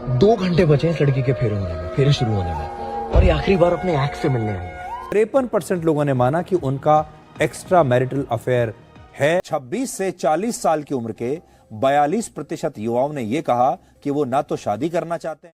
2 घंटे बचे हैं इस लड़की के फेरे शुरू होने में, और ये आखिरी बार अपने एक्स से मिलने आई है। 53% लोगों ने माना कि उनका एक्स्ट्रा मैरिटल अफेयर है। 26 से 40 साल की उम्र के 42% युवाओं ने यह कहा कि वो ना तो शादी करना चाहते हैं।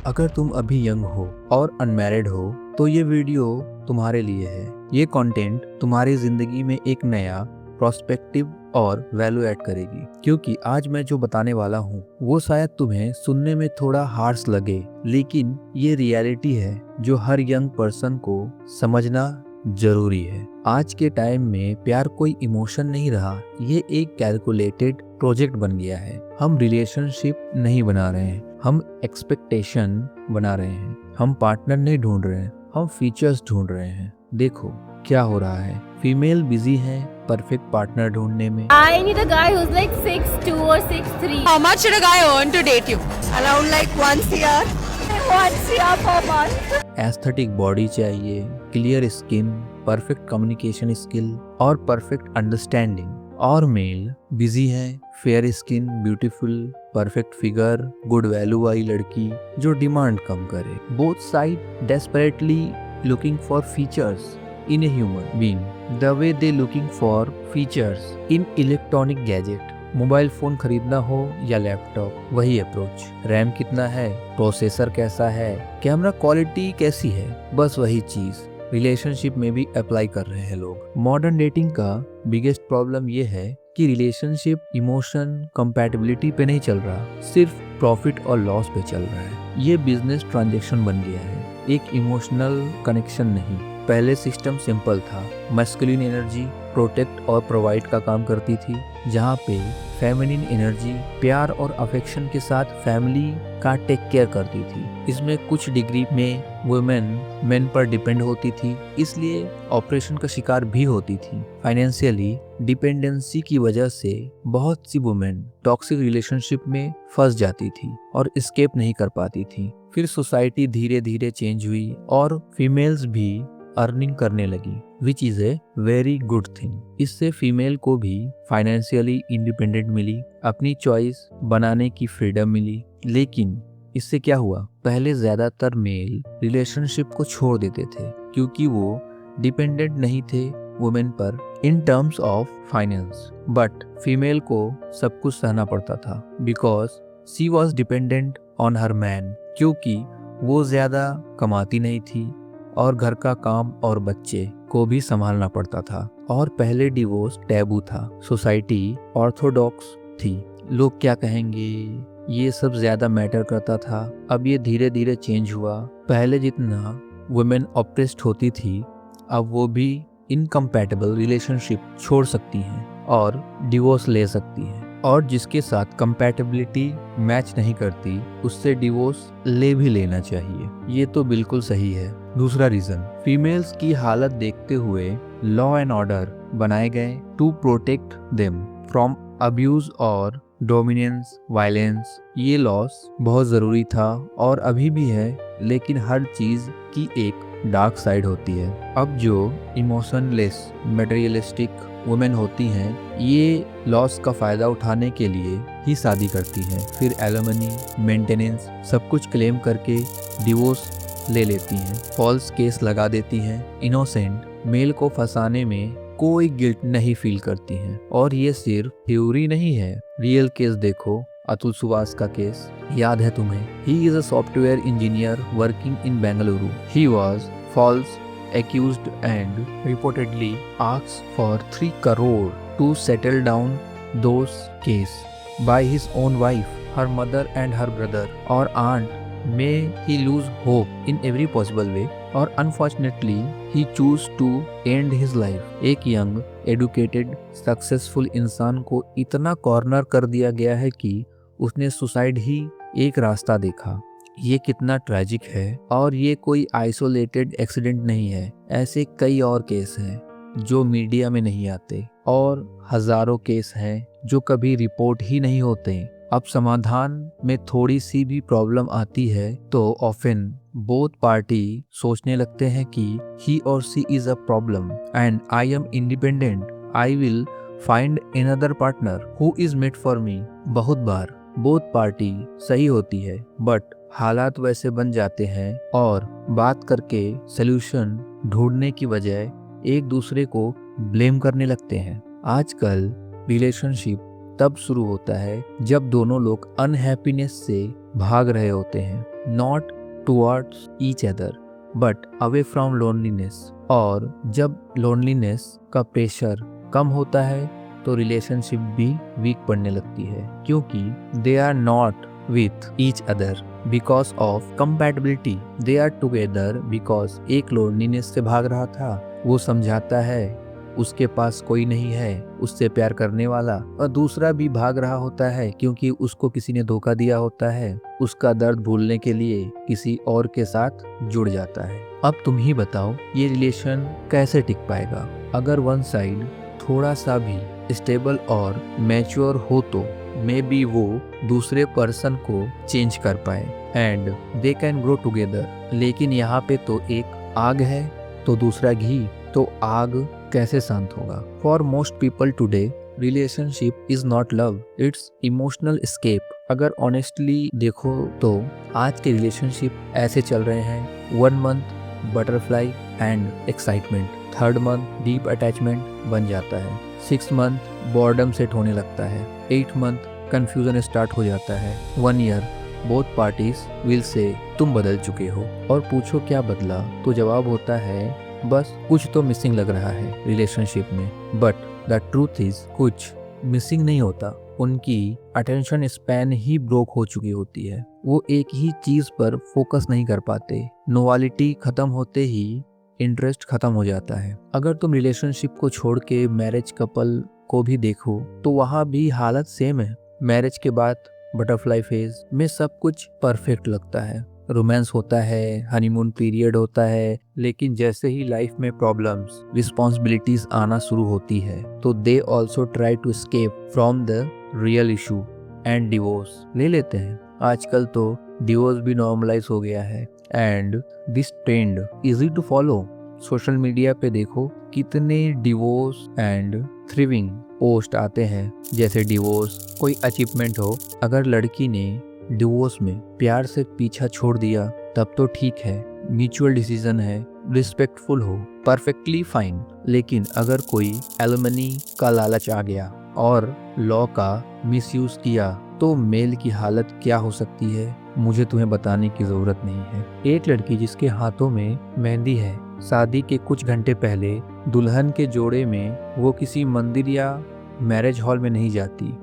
अगर तुम अभी यंग हो और अनमैरिड हो तो ये वीडियो तुम्हारे लिए है। ये कंटेंट तुम्हारी जिंदगी में एक नया प्रोस्पेक्टिव और वैल्यू ऐड करेगी, क्योंकि आज मैं जो बताने वाला हूँ वो शायद तुम्हें सुनने में थोड़ा हार्श लगे, लेकिन ये रियलिटी है जो हर यंग पर्सन को समझना जरूरी है। आज के टाइम में प्यार कोई इमोशन नहीं रहा, ये एक कैलकुलेटेड प्रोजेक्ट बन गया है। हम रिलेशनशिप नहीं बना रहे हैं, हम एक्सपेक्टेशन बना रहे हैं। हम पार्टनर नहीं ढूंढ रहे हैं, हम फीचर्स ढूंढ रहे हैं। देखो क्या हो रहा है, फीमेल बिजी है परफेक्ट पार्टनर ढूंढने में। I need a guy who's like 6'2" or 6'3". How much should a guy earn to date you? Around like 1 CR. 1 CR per month. Aesthetic body चाहिए, clear skin, perfect communication skill और perfect understanding. और male busy है, fair skin, beautiful, perfect figure, good value वाली लड़की जो demand कम करे। Both side desperately looking for features in a human being the way they looking for features in electronic gadget। Mobile phone खरीदना हो या laptop, वही अप्रोच। रैम कितना है, प्रोसेसर कैसा है, कैमरा क्वालिटी कैसी है, बस वही चीज रिलेशनशिप में भी अप्लाई कर रहे हैं लोग। मॉडर्न डेटिंग का बिगेस्ट प्रॉब्लम ये है कि रिलेशनशिप इमोशन कंपैटिबिलिटी पे नहीं चल रहा, सिर्फ प्रॉफिट और लॉस पे चल रहा है। ये बिजनेस ट्रांजैक्शन बन गया है, एक इमोशनल कनेक्शन नहीं। पहले सिस्टम सिंपल था, मैस्कुलिन एनर्जी प्रोटेक्ट और प्रोवाइड का काम करती थी, जहाँ पे फेमिनिन एनर्जी प्यार और अफेक्शन के साथ फैमिली का टेक केयर करती थी। इसमें कुछ डिग्री में वुमेन मेन पर डिपेंड होती थी, इसलिए ऑपरेशन का शिकार भी होती थी। फाइनेंशियली डिपेंडेंसी की वजह से बहुत सी वुमेन टॉक्सिक रिलेशनशिप में फंस जाती थी और एस्केप नहीं कर पाती थी। फिर सोसाइटी धीरे धीरे चेंज हुई और फीमेल्स भी अर्निंग करने लगी, which is a very good thing. इससे फीमेल को भी फाइनेंशियली इंडिपेंडेंट मिली, अपनी चॉइस बनाने की फ्रीडम मिली। लेकिन इससे क्या हुआ, पहले ज्यादातर मेल रिलेशनशिप को छोड़ देते थे क्योंकि वो डिपेंडेंट नहीं थे वुमेन पर in terms of finance, but female को सब कुछ सहना पड़ता था because she was dependent on her man, क्योंकि वो ज्यादा कमाती नहीं थी और घर का काम और बच्चे को भी संभालना पड़ता था। और पहले डिवोर्स टैबू था, सोसाइटी ऑर्थोडॉक्स थी, लोग क्या कहेंगे ये सब ज्यादा मैटर करता था। अब ये धीरे धीरे चेंज हुआ। पहले जितना वुमेन ऑप्रेस्ड होती थी, अब वो भी इनकम्पैटिबल रिलेशनशिप छोड़ सकती हैं और डिवोर्स ले सकती हैं, और जिसके साथ कंपैटिबिलिटी मैच नहीं करती उससे डिवोर्स ले भी लेना चाहिए। ये तो बिल्कुल सही है। दूसरा रीजन, फीमेल्स की हालत देखते हुए लॉ एंड ऑर्डर बनाए गए to protect them from abuse और डोमिनेंस, वायलेंस। ये लॉस बहुत जरूरी था और अभी भी है, लेकिन हर चीज की एक डार्क साइड होती है। अब जो इमोशनलेस मटेरियलिस्टिक वुमेन होती हैं, ये लॉस का फायदा उठाने के लिए ही शादी करती हैं, फिर एलिमनी, मेंटेनेंस सब कुछ क्लेम करके डिवोर्स ले लेती हैं, फॉल्स केस लगा देती हैं। इनोसेंट मेल को फंसाने में कोई गिल्ट नहीं फील करती हैं। और ये सिर्फ थ्योरी नहीं है, रियल केस देखो, अतुल सुभाष का केस याद है तुम्हें? He is a software engineer working in Bengaluru. He was false accused and reportedly asked for 3 crore to settle down those case by his own wife, her mother and her brother or aunt. May he lose hope in every possible way, or unfortunately he choose to end his life. एक young educated successful इंसान को इतना corner कर दिया गया है कि उसने सुसाइड ही एक रास्ता देखा। ये कितना ट्रेजिक है, और ये कोई आइसोलेटेड एक्सीडेंट नहीं है। ऐसे कई और केस हैं जो मीडिया में नहीं आते, और हजारों केस हैं जो कभी रिपोर्ट ही नहीं होते। अब समाधान में थोड़ी सी भी प्रॉब्लम आती है तो ऑफन बोथ पार्टी सोचने लगते हैं कि ही और she is a problem and I am independent, I will find another partner who is made for me. बहुत बार बोथ पार्टी सही होती है बट हालात वैसे बन जाते हैं और बात करके सलूशन ढूंढने की बजाय एक दूसरे को ब्लेम करने लगते हैं। आजकल रिलेशनशिप तब शुरू होता है जब दोनों लोग अनहैप्पीनेस से भाग रहे होते हैं, not towards each other but away from loneliness. और जब लोनलीनेस का प्रेशर कम होता है तो रिलेशनशिप भी वीक पड़ने लगती है, क्योंकि they are not with each other because of compatibility, they are together because एक लोनलीनेस से भाग रहा था, वो समझाता है उसके पास कोई नहीं है उससे प्यार करने वाला, और दूसरा भी भाग रहा होता है क्योंकि उसको किसी ने धोखा दिया होता है, उसका दर्द भूलने के लिए किसी और के साथ जुड़ जाता है। अब तुम ही बताओ ये रिलेशन कैसे टिक पाएगा? अगर वन साइड थोड़ा सा भी स्टेबल और मैच्योर हो तो मे बी वो दूसरे पर्सन को चेंज कर पाए and they can grow together. लेकिन यहाँ पे तो एक आग है तो दूसरा घी, तो आग कैसे शांत होगा? For most people today relationship is not love, it's emotional escape. अगर ऑनेस्टली देखो तो आज के रिलेशनशिप ऐसे चल रहे हैं, 1 month butterfly and excitement, 3rd month deep attachment बन जाता है, 6 मंथ बॉर्डम सेट होने लगता है, 8 मंथ कंफ्यूजन स्टार्ट हो जाता है, 1 year both parties will say तुम बदल चुके हो। और पूछो क्या बदला? तो जवाब होता है बस कुछ तो मिसिंग लग रहा है रिलेशनशिप में। बट द ट्रूथ इज कुछ मिसिंग नहीं होता, उनकी अटेंशन स्पैन ही ब्रोक हो चुकी होती है। वो एक ही चीज पर फोकस नहीं कर पाते, नोवालिटी खत्म होते ही इंटरेस्ट खत्म हो जाता है। अगर तुम रिलेशनशिप को छोड़ के मैरिज कपल को भी देखो तो वहाँ भी हालत सेम है। मैरिज के बाद बटरफ्लाई फेज में सब कुछ परफेक्ट लगता है, रोमांस होता है, हनीमून पीरियड होता है, लेकिन जैसे ही लाइफ में प्रॉब्लम्स, रिस्पॉन्सिबिलिटीज आना शुरू होती है तो they also try to escape from the real issue and divorce ले लेते हैं। आजकल तो डिवोर्स भी नॉर्मलाइज हो गया है and this trend easy to follow. Social media पे देखो कितने डिवोर्स एंड थ्रिविंग पोस्ट आते हैं, जैसे डिवोर्स कोई अचीवमेंट हो। अगर लड़की ने डिवोर्स में प्यार से पीछा छोड़ दिया तब तो ठीक है, म्यूचुअल डिसीजन है, रिस्पेक्टफुल हो, परफेक्टली फाइन। लेकिन अगर कोई एलिमनी का लालच आ गया और लॉ का मिसयूज किया तो मेल की हालत क्या हो सकती है मुझे तुम्हें बताने की जरूरत नहीं है। एक लड़की जिसके हाथों में मेहंदी है, शादी के कुछ घंटे पहले दुल्हन के जोड़े में वो किसी मंदिर या मैरिज हॉल में नहीं जाती।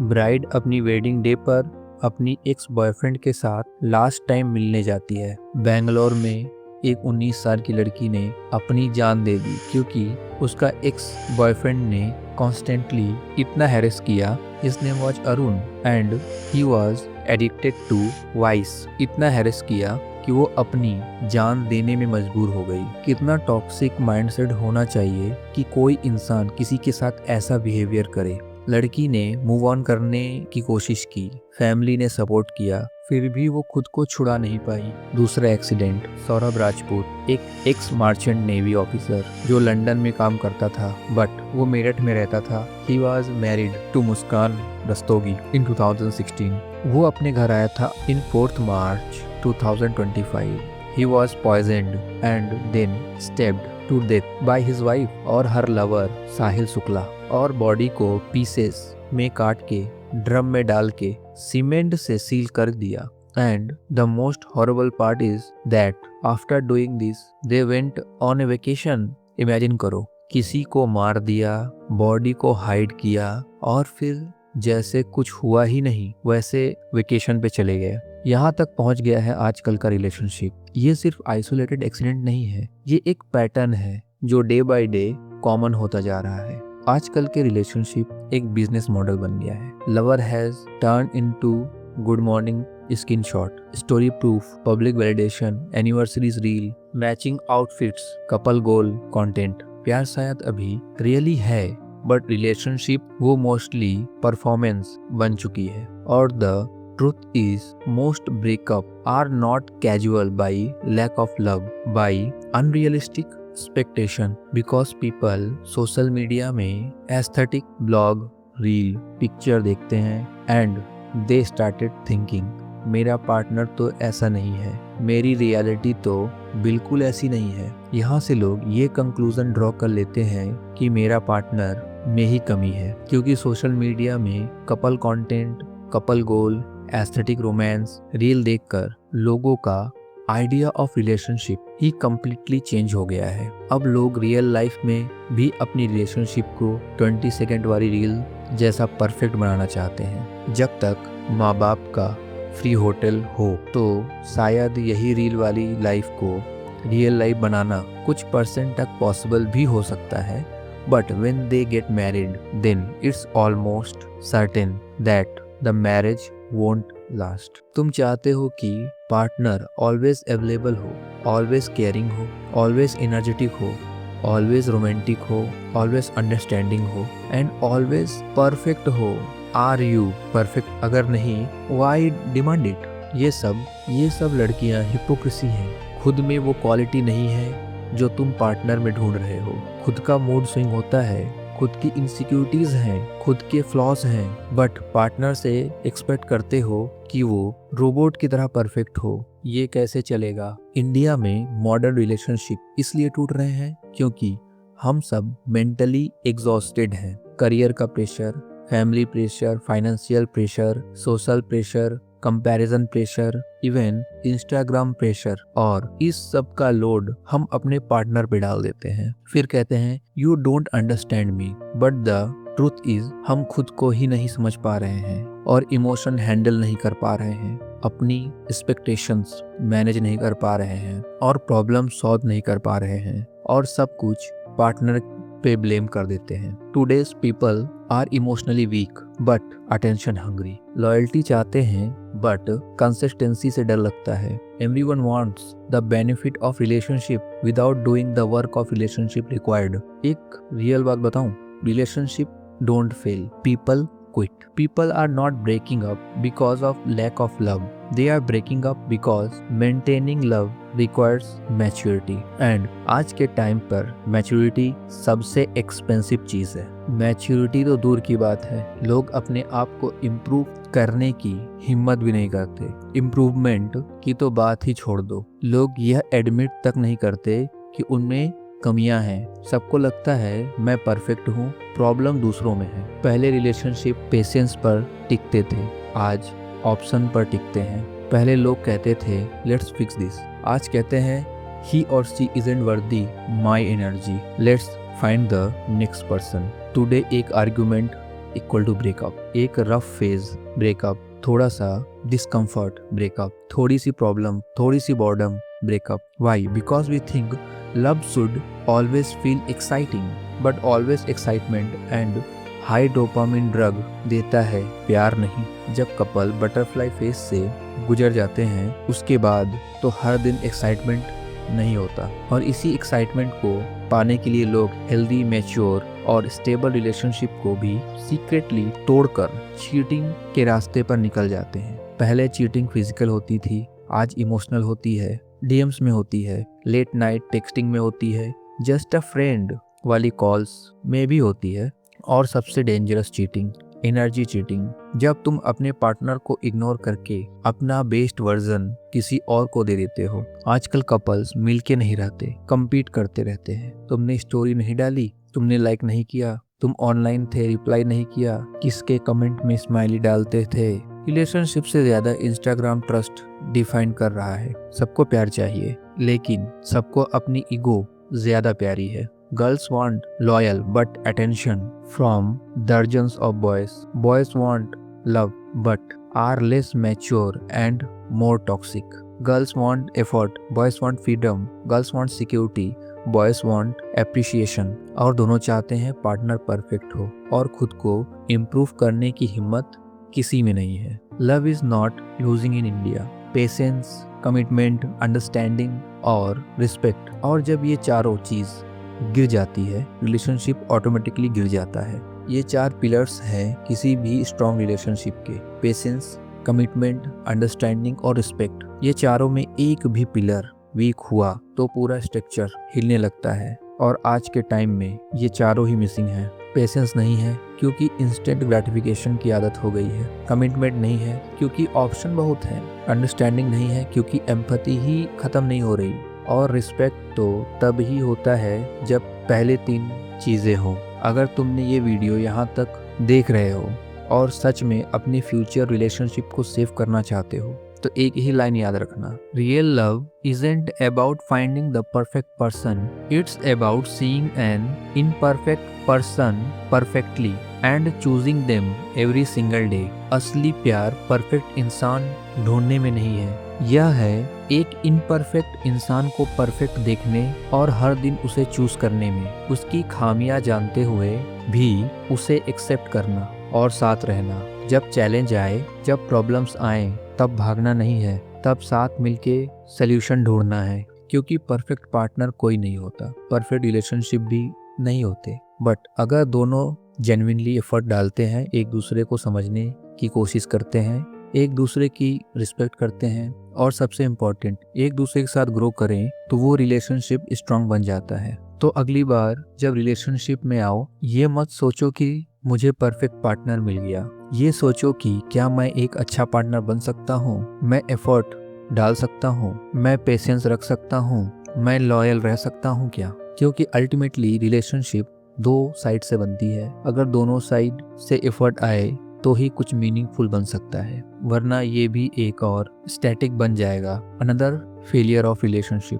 ब्राइड अपनी वेडिंग डे पर अपनी एक्स बॉयफ्रेंड के साथ लास्ट टाइम मिलने जाती है। बेंगलोर में एक 19 साल की लड़की ने अपनी जान दे दी क्योंकि उसका एक्स बॉयफ्रेंड ने कॉन्स्टेंटली इतना हैरेस किया। His name was Arun and he was addicted to vice. इतना हैरेस किया कि वो अपनी जान देने में मजबूर हो गई। कितना टॉक्सिक माइंडसेट होना चाहिए कि कोई इंसान किसी के साथ ऐसा बिहेवियर करे। लड़की ने मूव ऑन करने की कोशिश की, फैमिली ने सपोर्ट किया, फिर भी वो खुद को छुड़ा नहीं पाई। दूसरा एक्सीडेंट, सौरभ राजपूत, एक एक्स मर्चेंट नेवी ऑफिसर जो लंदन में काम करता था बट वो मेरठ में रहता था। ही वॉज मैरिड टू मुस्कान रस्तोगी इन 2016। वो अपने घर आया था इन 4 मार्च 2025। He was poisoned and then stabbed to death by his wife और her lover साहिल शुक्ला, और बॉडी को पीसेस में काट के ड्रम में डाल के सीमेंट से सील कर दिया। And the most horrible part is that after doing this they went on A vacation. Imagine करो, किसी को मार दिया, बॉडी को हाइड किया और फिर जैसे कुछ हुआ ही नहीं वैसे वेकेशन पे चले गए। यहाँ तक पहुँच गया है आजकल का रिलेशनशिप। ये सिर्फ आइसोलेटेड एक्सीडेंट नहीं है, ये एक पैटर्न है जो डे बाय डे कॉमन होता जा रहा है। आजकल के रिलेशनशिप एक बिजनेस मॉडल बन गया है। Lover has turn into good morning screenshot, story proof, public validation, anniversaries reel, matching outfits, couple goal content. प्यार शायद अभी रियली है बट रिलेशनशिप वो मोस्टली परफॉर्मेंस बन चुकी है। और the truth is most breakup are not casual by lack of love, by unrealistic expectation, because people social media में aesthetic blog, reel, picture देखते हैं and दे स्टार्टेड थिंकिंग, मेरा partner तो ऐसा नहीं है, मेरी रियलिटी तो बिल्कुल ऐसी नहीं है। यहाँ से लोग ये कंक्लूजन ड्रॉ कर लेते हैं कि मेरा पार्टनर में ही कमी है, क्योंकि सोशल मीडिया में कपल कंटेंट, कपल गोल, एस्थेटिक रोमांस रील देखकर लोगों का idea of relationship he completely change हो गया है। अब लोग रियल लाइफ में भी अपनी रिलेशनशिप को 20 सेकेंड वाली रील जैसा परफेक्ट बनाना चाहते हैं। जब तक माँ बाप का फ्री होटल हो तो शायद यही रील वाली लाइफ को रियल लाइफ बनाना कुछ परसेंट तक पॉसिबल भी हो सकता है, but when they get married then it's almost certain that the marriage won't last. तुम चाहते हो कि पार्टनर ऑलवेज अवेलेबल हो, ऑलवेज केयरिंग हो, ऑलवेज एनर्जेटिक हो, ऑलवेज रोमांटिक हो, ऑलवेज अंडरस्टैंडिंग हो एंड ऑलवेज परफेक्ट हो। Are you perfect? अगर नहीं, वाई डिमांड इट? ये सब लड़कियां हिपोक्रेसी हैं। खुद में वो क्वालिटी नहीं है जो तुम पार्टनर में ढूंढ रहे हो। खुद का मूड स्विंग होता है, खुद की इनसिक्योरिटीज हैं, खुद के फ्लॉज हैं, बट पार्टनर से एक्सपेक्ट करते हो कि वो रोबोट की तरह परफेक्ट हो। ये कैसे चलेगा? इंडिया में मॉडर्न रिलेशनशिप इसलिए टूट रहे हैं क्योंकि हम सब मेंटली एग्जॉस्टेड हैं। करियर का pressure, family pressure, financial pressure, social pressure, comparison pressure, even Instagram pressure, और इस सब का लोड हम अपने पार्टनर पे डाल देते हैं। फिर कहते हैं you don't understand me, but the truth is हम खुद को ही नहीं समझ पा रहे हैं और इमोशन हैंडल नहीं कर पा रहे हैं, अपनी एक्सपेक्टेशंस मैनेज नहीं कर पा रहे हैं और प्रॉब्लम सॉल्व नहीं कर पा रहे हैं और सब कुछ पार्टनर पे ब्लेम कर देते हैं। Today's people are emotionally weak but attention hungry. Loyalty चाहते हैं बट कंसिस्टेंसी से डर लगता है। Everyone wants the benefit of relationship without doing the work of relationship required. एक रियल बात बताऊं, relationship don't fail, people quit. People are not breaking up because of lack of love. They are breaking up because maintaining love requires maturity. And आज के time पर maturity सबसे expensive चीज है। Maturity तो दूर की बात है, लोग अपने आप को इम्प्रूव करने की हिम्मत भी नहीं करते। इम्प्रूवमेंट की तो बात ही छोड़ दो, लोग यह एडमिट तक नहीं करते कि उनमें कमियां हैं। सबको लगता है मैं परफेक्ट हूँ, प्रॉब्लम दूसरों में है। पहले रिलेशनशिप पेशेंस पर टिकते थे, आज ऑप्शन पर टिकते हैं। पहले लोग कहते थे लेट्स फिक्स दिस, आज कहते हैं ही और she isn't worthy my energy, let's find the next person. Today एक आर्ग्यूमेंट इक्वल टू ब्रेकअप, एक रफ फेज ब्रेकअप, थोड़ा सा डिस्कम्फर्ट ब्रेकअप, थोड़ी सी प्रॉब्लम, थोड़ी सी boredom breakup. Why? Because we think love should always feel exciting, but always excitement and high dopamine drug देता है, प्यार नहीं। जब कपल बटरफ्लाई फेज से गुजर जाते हैं उसके बाद तो हर दिन एक्साइटमेंट नहीं होता, और इसी एक्साइटमेंट को पाने के लिए लोग हेल्दी, मैच्योर और स्टेबल रिलेशनशिप को भी सीक्रेटली तोड़कर चीटिंग के रास्ते पर निकल जाते हैं। पहले चीटिंग फिजिकल होती थी, आज इमोशनल होती है, डीएम्स में होती है, लेट नाइट टेक्सटिंग में होती है, जस्ट अ फ्रेंड वाली कॉल्स में भी होती है, और सबसे डेंजरस चीटिंग, एनर्जी चीटिंग। जब तुम अपने पार्टनर को इग्नोर करके अपना बेस्ट वर्जन किसी और को दे देते हो। आजकल कपल्स मिलके नहीं रहते, कम्पीट करते रहते हैं। तुमने स्टोरी नहीं डाली, तुमने लाइक नहीं किया, तुम ऑनलाइन थे रिप्लाई नहीं किया, किसके कमेंट में स्माइली डालते थे। रिलेशनशिप से ज्यादा इंस्टाग्राम ट्रस्ट डिफाइन कर रहा है। सबको प्यार चाहिए, लेकिन सबको अपनी ईगो ज्यादा प्यारी है। Girls want loyal but attention from dozens of boys. Boys want love but are less mature and more toxic. Girls want effort, boys want freedom. Girls want security, boys want appreciation. और दोनों चाहते हैं partner perfect हो, और खुद को improve करने की हिम्मत किसी में नहीं है। Love is not losing in India. Patience, commitment, understanding और रिस्पेक्ट। और जब ये चारों चीज गिर जाती है, रिलेशनशिप ऑटोमेटिकली गिर जाता है। ये 4 पिलर्स हैं किसी भी स्ट्रॉन्ग रिलेशनशिप के, पेशेंस, कमिटमेंट, अंडरस्टैंडिंग और रिस्पेक्ट। ये चारों में एक भी पिलर वीक हुआ तो पूरा स्ट्रक्चर हिलने लगता है, और आज के टाइम में ये चारों ही मिसिंग हैं। पेशेंस नहीं है क्योंकि इंस्टेंट ग्रेटिफिकेशन की आदत हो गई है। कमिटमेंट नहीं है क्योंकि ऑप्शन बहुत हैं। अंडरस्टैंडिंग नहीं है क्योंकि एम्पैथी ही खत्म नहीं हो रही। और रिस्पेक्ट तो तब ही होता है जब पहले 3 चीज़ें हों। अगर तुमने ये वीडियो यहाँ तक देख रहे हो और सच में अपनी फ्यूचर रिलेशनशिप को सेव करना चाहते हो तो एक ही लाइन याद रखना, real love isn't about finding the perfect person, it's about seeing an imperfect person perfectly and choosing them every single day। असली प्यार परफेक्ट इंसान ढूंढने में नहीं है, यह है एक इम्परफेक्ट इंसान को परफेक्ट देखने और हर दिन उसे चूज करने में, उसकी खामियां जानते हुए भी उसे एक्सेप्ट करना और साथ रहना। जब चैलेंज आए, जब प्रॉब्लम्स आए, तब भागना नहीं है, तब साथ मिलके सल्यूशन ढूंढना है। क्योंकि परफेक्ट पार्टनर कोई नहीं होता, परफेक्ट रिलेशनशिप भी नहीं होते, बट अगर दोनों जेन्युइनली एफर्ट डालते हैं, एक दूसरे को समझने की कोशिश करते हैं, एक दूसरे की रिस्पेक्ट करते हैं और सबसे इम्पोर्टेंट एक दूसरे के साथ ग्रो करें, तो वो रिलेशनशिप स्ट्रांग बन जाता है। तो अगली बार जब रिलेशनशिप में आओ, ये मत सोचो कि मुझे परफेक्ट पार्टनर मिल गया, ये सोचो कि क्या मैं एक अच्छा पार्टनर बन सकता हूँ, मैं एफर्ट डाल सकता हूँ, मैं पेशेंस रख सकता हूँ, मैं लॉयल रह सकता हूँ क्या। क्योंकि अल्टीमेटली रिलेशनशिप 2 साइड से बनती है। अगर दोनों साइड से एफर्ट आए तो ही कुछ मीनिंगफुल बन सकता है, वरना ये भी एक और स्टैटिक बन जाएगा, अनदर फेलियर ऑफ रिलेशनशिप।